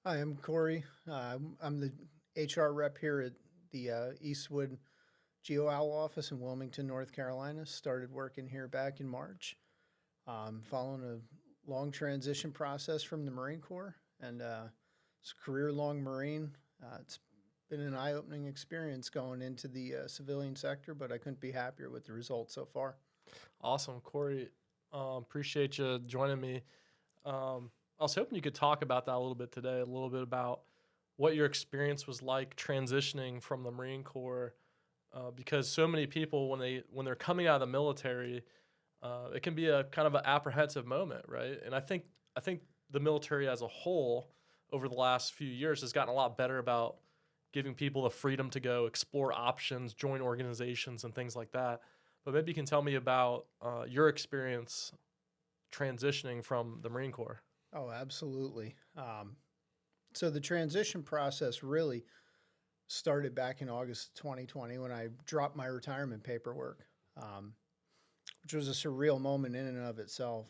Hi, I'm Cory. I'm the HR rep here at the Eastwood Geo Owl office in Wilmington, North Carolina. Started working here back in March, following a long transition process from the Marine Corps, and it's a career-long Marine. It's been an eye-opening experience going into the civilian sector, but I couldn't be happier with the results so far. Awesome, Cory. Appreciate you joining me. I was hoping you could talk about that a little bit today, a little bit about what your experience was like transitioning from the Marine Corps, because so many people when they're coming out of the military, it can be a kind of an apprehensive moment, right? And I think the military as a whole over the last few years has gotten a lot better about giving people the freedom to go explore options, join organizations, and things like that. But maybe you can tell me about your experience transitioning from the Marine Corps. Oh, absolutely. So the transition process really started back in August 2020 when I dropped my retirement paperwork, which was a surreal moment in and of itself.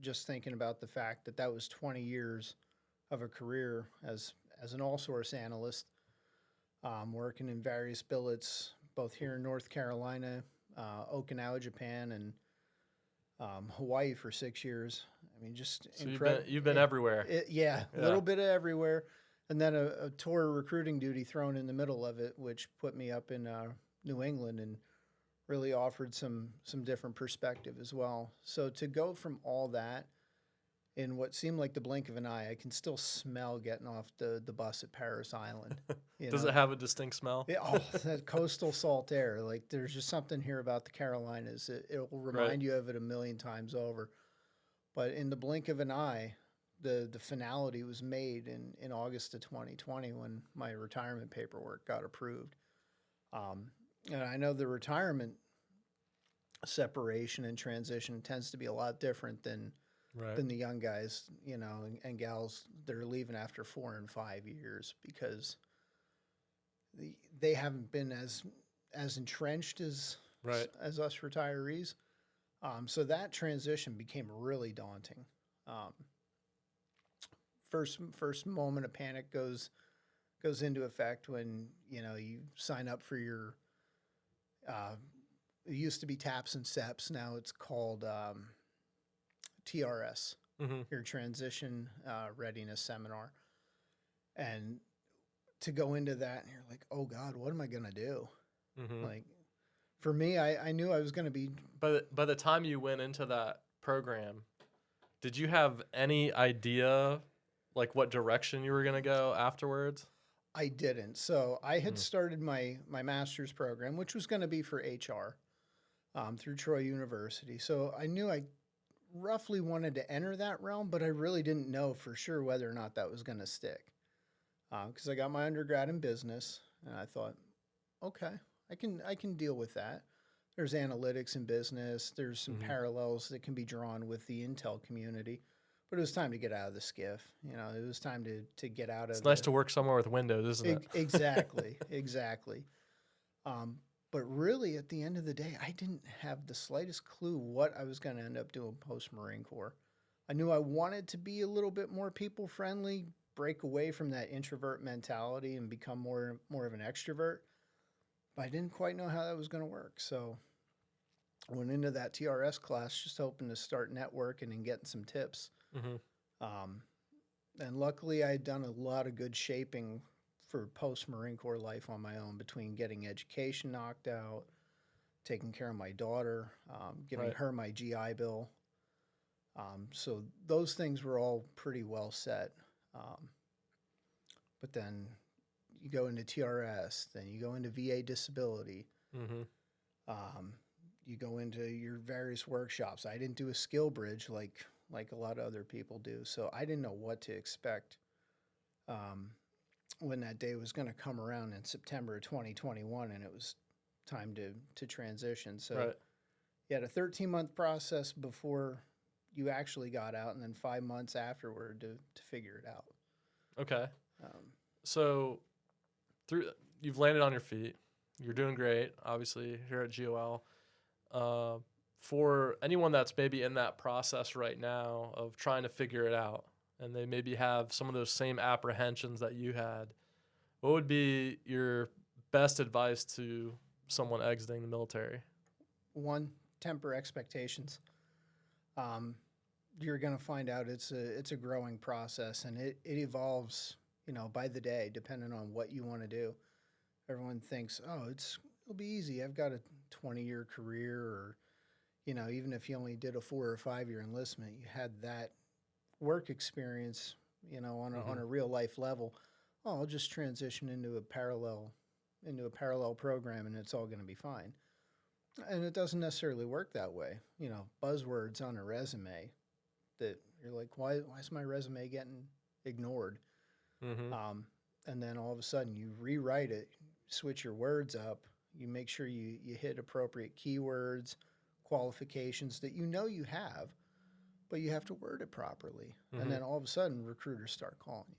Just thinking about the fact that that was 20 years of a career as an all source analyst, working in various billets, both here in North Carolina, Okinawa, Japan, and Hawaii for 6 years. I mean, just So incredible. you've been everywhere. Yeah, a Yeah. little bit of everywhere, and then a tour recruiting duty thrown in the middle of it, which put me up in New England and really offered some different perspective as well. So to go from all that in what seemed like the blink of an eye, I can still smell getting off the bus at Paris Island. You Does know, it have a distinct smell? yeah, oh, that coastal salt air. Like there's just something here about the Carolinas. It will Right. remind you of it a million times over. But in the blink of an eye, the finality was made in August of 2020 when my retirement paperwork got approved. Um, and I know the retirement separation and transition tends to be a lot different Right. than the young guys, and gals that are leaving after 4 and 5 years because they haven't been as entrenched Right. as us retirees. So that transition became really daunting. Um, first moment of panic goes into effect when you sign up for your. Uh, it used to be TAPS and SEPs. Now it's called TRS, Hmm. your Transition Readiness Seminar, and to go into that, and you're like, oh God, what am I gonna do? Hmm. Like for me, I knew I was gonna be. But by the time you went into that program, did you have any idea like what direction you were gonna go afterwards? I didn't. So I had Mm. started my master's program, which was going to be for HR, through Troy University. So I knew I roughly wanted to enter that realm, but I really didn't know for sure whether or not that was going to stick. Because I got my undergrad in business, and I thought, okay, I can deal with that. There's analytics in business. There's some Hmm. parallels that can be drawn with the Intel community. But it was time to get out of the skiff. It was time to get out It's of nice the. to work somewhere with windows, isn't it? Exactly, exactly. Um, but really, at the end of the day, I didn't have the slightest clue what I was going to end up doing post Marine Corps. I knew I wanted to be a little bit more people friendly, break away from that introvert mentality, and become more of an extrovert. But I didn't quite know how that was going to work. So I went into that TRS class just hoping to start networking and getting some tips. Hmm. Um, and luckily, I had done a lot of good shaping for post Marine Corps life on my own between getting education knocked out, taking care of my daughter, giving Right. her my GI Bill. So those things were all pretty well set. Um, but then you go into TRS, then you go into VA disability, Hmm. um, you go into your various workshops. I didn't do a skill bridge like a lot of other people do, so I didn't know what to expect. Um, when that day was going to come around in September of 2021 and it was time to transition. So Right. you had a 13-month process before you actually got out and then 5 months afterward to figure it out. Okay. Um, So through you've landed on your feet. You're doing great, obviously, here at GOL. Uh, for anyone that's maybe in that process right now of trying to figure it out and they maybe have some of those same apprehensions that you had, what would be your best advice to someone exiting the military? One, temper expectations. Um, you're going to find out it's a growing process, and it evolves, by the day, depending on what you want to do. Everyone thinks, oh, it'll be easy. I've got a 20-year career, or even if you only did a 4 or 5 year enlistment, you had that work experience, on a real life level. Oh, I'll just transition into a parallel program, and it's all going to be fine. And it doesn't necessarily work that way. Buzzwords on a resume that you're like, why is my resume getting ignored? Mm-hmm. And then all of a sudden you rewrite it, switch your words up, you make sure you hit appropriate keywords, qualifications that you have, but you have to word it properly. Mm-hmm. And then all of a sudden recruiters start calling you.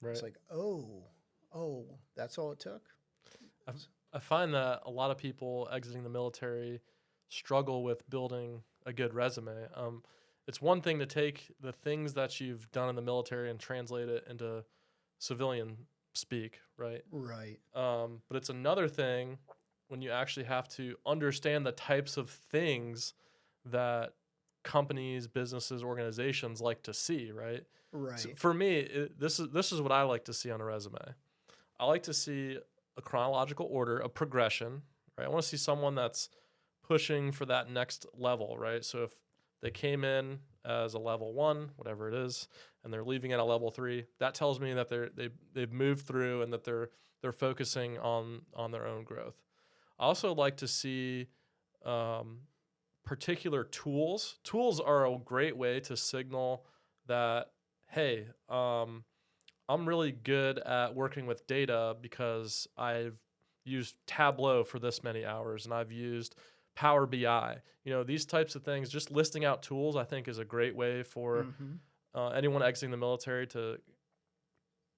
Right. It's like, oh, that's all it took? I find that a lot of people exiting the military struggle with building a good resume. It's one thing to take the things that you've done in the military and translate it into civilian speak, right? Right. But it's another thing when you actually have to understand the types of things that companies, businesses, organizations like to see, right? Right. So for me, this is what I like to see on a resume. I like to see a chronological order, a progression, right? I want to see someone that's pushing for that next level, right? So if they came in as a level 1, whatever it is, and they're leaving at a level 3, that tells me that they've moved through and that they're focusing on their own growth. I also like to see particular tools. Tools are a great way to signal that, hey, I'm really good at working with data because I've used Tableau for this many hours and I've used Power BI. These types of things, just listing out tools, I think is a great way for anyone exiting the military to,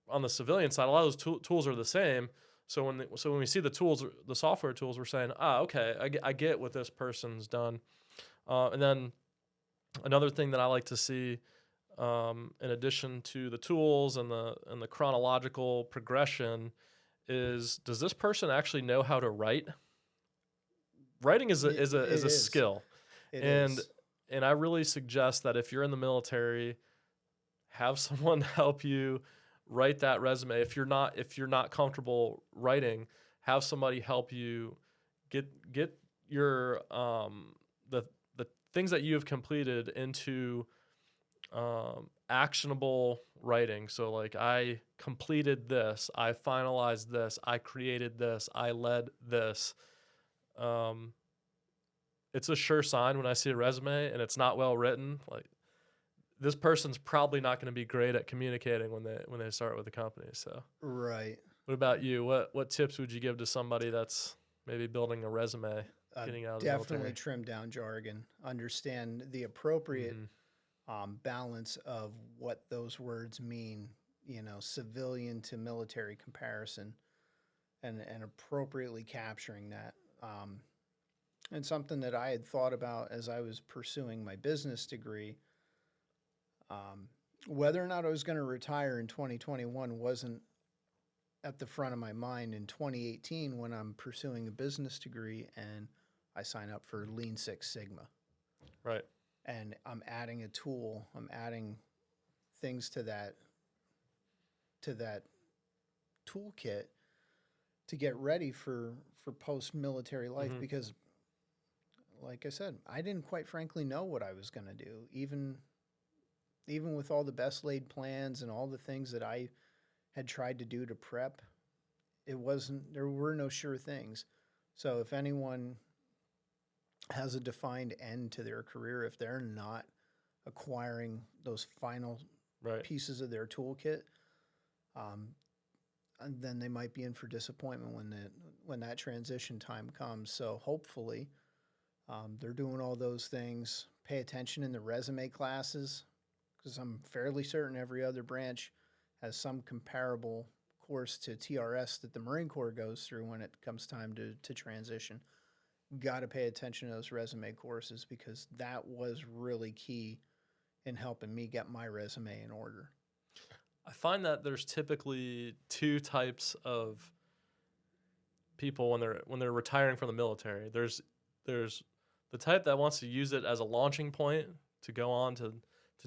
on the civilian side, a lot of those tools are the same. So when we see the tools, the software tools, we're saying, okay, I get what this person's done. And then another thing that I like to see, in addition to the tools and the chronological progression, is, does this person actually know how to write? Writing is a skill, and I really suggest that if you're in the military, have someone help you write that resume. If you're not comfortable writing, have somebody help you get your the things that you have completed into actionable writing. So like, I completed this, I finalized this, I created this, I led this. It's a sure sign when I see a resume and it's not well written. Like, this person's probably not going to be great at communicating when they start with the company. So Right. what about you? What tips would you give to somebody that's maybe building a resume, getting out of the Definitely military? trim down jargon. Understand the appropriate balance of what those words mean. Civilian to military comparison, and appropriately capturing that. And something that I had thought about as I was pursuing my business degree, whether or not I was going to retire in 2021 wasn't at the front of my mind in 2018 when I'm pursuing a business degree and I sign up for Lean Six Sigma. Right. And I'm adding a tool. I'm adding things to that toolkit to get ready for post-military life, because, like I said, I didn't quite frankly know what I was going to do. Even with all the best laid plans and all the things that I had tried to do to prep, there were no sure things. So if anyone has a defined end to their career, if they're not acquiring those final pieces of their toolkit, and then they might be in for disappointment when that transition time comes. So hopefully, they're doing all those things. Pay attention in the resume classes, because I'm fairly certain every other branch has some comparable course to TRS that the Marine Corps goes through when it comes time to transition. Got to pay attention to those resume courses, because that was really key in helping me get my resume in order. I find that there's typically two types of people when they're retiring from the military. There's the type that wants to use it as a launching point to go on to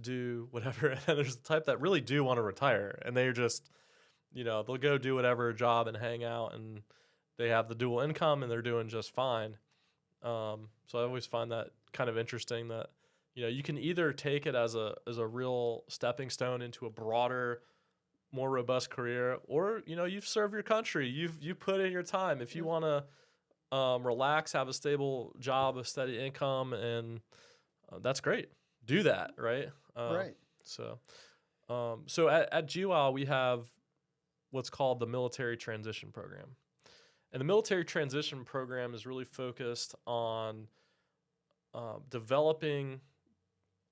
do whatever, and there's the type that really do want to retire, and they're just, they'll go do whatever job and hang out, and they have the dual income and they're doing just fine. So I always find that kind of interesting that you can either take it as a real stepping stone into a broader, more robust career, or you've served your country, you've put in your time. If you want to relax, have a stable job, a steady income, and that's great. Do that, right? Right. So at Geo Owl, we have what's called the Military Transition Program. And the Military Transition Program is really focused on developing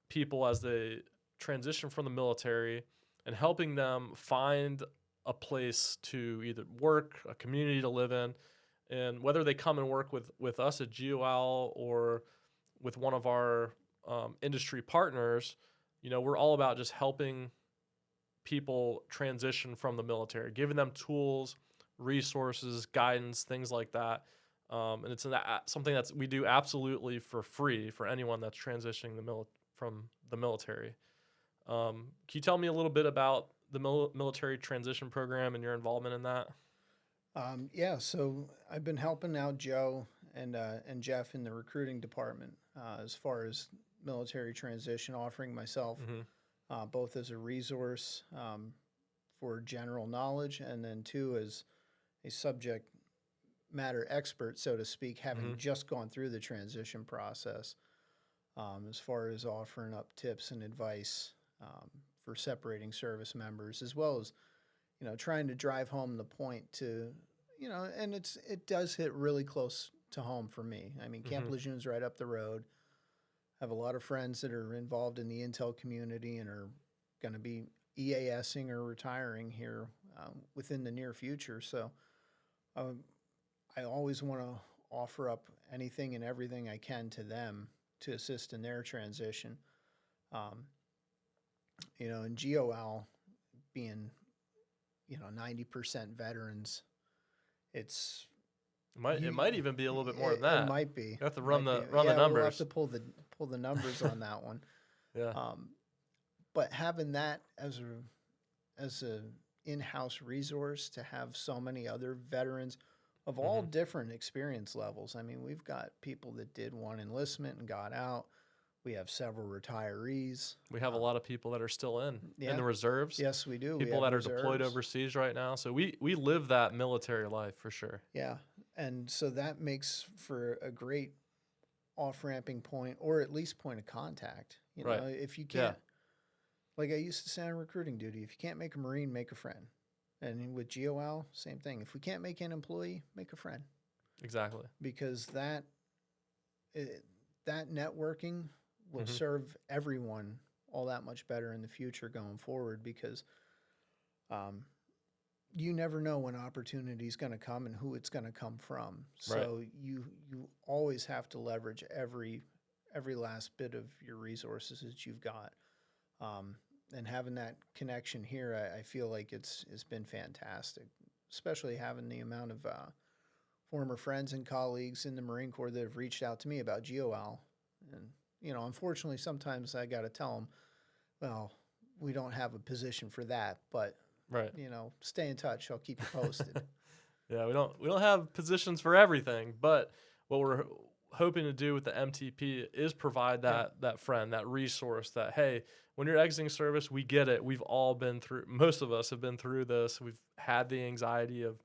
people as they transition from the military and helping them find a place to either work, a community to live in, and whether they come and work with us at Geo Owl or with one of our industry partners, we're all about just helping people transition from the military, giving them tools, resources, guidance, things like that. And it's something that we do absolutely for free for anyone that's transitioning from the military. Can you tell me a little bit about the military transition program and your involvement in that? Yeah, so I've been helping out Joe and Jeff in the recruiting department as far as military transition, offering myself both as a resource for general knowledge, and then two as a subject matter expert, so to speak, having just gone through the transition process, as far as offering up tips and advice for separating service members, as well as trying to drive home the point to and it does hit really close to home for me. I mean, Camp Lejeune's right up the road. I have a lot of friends that are involved in the intel community and are going to be EASing or retiring here within the near future. So I always want to offer up anything and everything I can to them to assist in their transition. And Geo Owl being 90% veterans, it might even be a little bit more than that. It might be. You have to run the Yeah, numbers. We'll have to pull the numbers on that one. Yeah. But having that as a in-house resource to have so many other veterans of all different experience levels. I mean, we've got people that did one enlistment and got out. We have several retirees. We have a lot of people that are still in the reserves. Yes, we do. People that are deployed overseas right now. So we live that military life for sure. Yeah. And so that makes for a great off-ramping point, or at least point of contact. Right. If you can't, like I used to say on recruiting duty, if you can't make a Marine, make a friend. And with Geo Owl, same thing. If we can't make an employee, make a friend. Exactly. Because that networking will serve everyone all that much better in the future going forward, because you never know when opportunity is going to come and who it's going to come from. So you always have to leverage every last bit of your resources that you've got. And having that connection here, I feel like it's been fantastic, especially having the amount of former friends and colleagues in the Marine Corps that have reached out to me about Geo Owl. And, unfortunately, sometimes I got to tell them, well, we don't have a position for that, but, stay in touch. I'll keep you posted. Yeah, we don't have positions for everything, but what we're hoping to do with the MTP is provide that friend, that resource, that, hey, when you're exiting service, we get it. We've all been through, most of us have been through this. We've had the anxiety of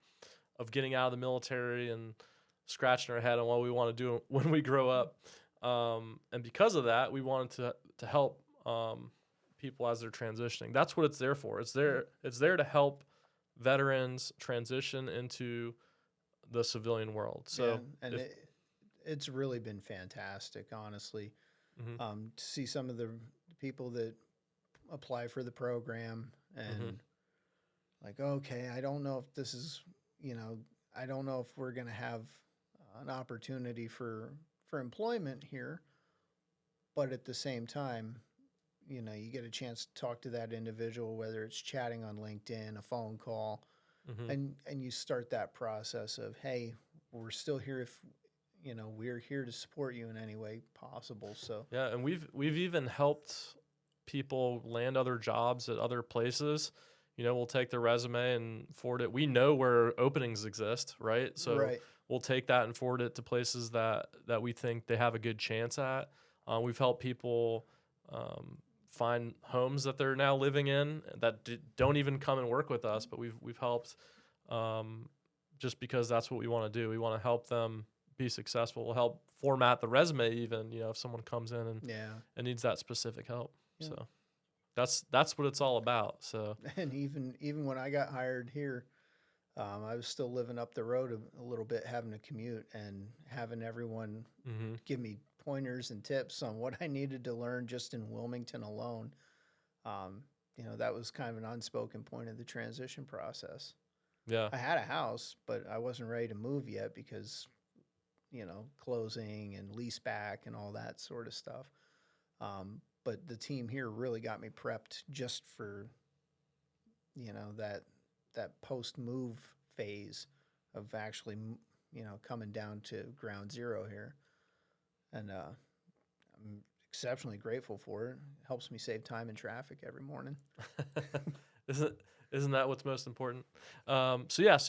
getting out of the military and scratching our head on what we want to do when we grow up. And because of that, we wanted to help people as they're transitioning. That's what it's there for. It's there to help veterans transition into the civilian world. So it's really been fantastic, honestly, to see some of the people that apply for the program and like, okay, I don't know if this is, I don't know if we're going to have an opportunity for employment here, but at the same time, you get a chance to talk to that individual, whether it's chatting on LinkedIn, a phone call, Hmm. and you start that process of, hey, we're still here if we're here to support you in any way possible. So Yeah, and we've even helped people land other jobs at other places. We'll take their resume and forward it. We know where openings exist, right? So right, we'll take that and forward it to places that we think they have a good chance at. We've helped people find homes that they're now living in that don't even come and work with us, but we've helped just because that's what we want to do. We want to help them be successful. We'll help format the resume even, if someone comes in yeah, and needs that specific help. yeah. So that's what it's all about. So And even when I got hired here, I was still living up the road a little bit, having to commute and having everyone hmm give me pointers and tips on what I needed to learn just in Wilmington alone. That was kind of an unspoken point of the transition process. yeah, I had a house, but I wasn't ready to move yet because, closing and lease back and all that sort of stuff. But the team here really got me prepped just for, that post move phase of actually, coming down to ground zero here. And I'm exceptionally grateful for it. It helps me save time in traffic every morning. isn't isn't that what's most important? So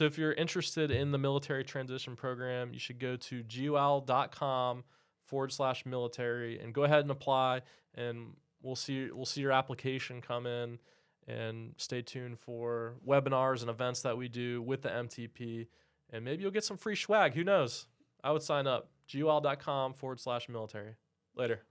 if you're interested in the military transition program, you should go to geowl.com/military and go ahead and apply, and we'll see your application come in, and stay tuned for webinars and events that we do with the MTP, and maybe you'll get some free swag. Who knows? I would sign up. geowl.com/military. Later.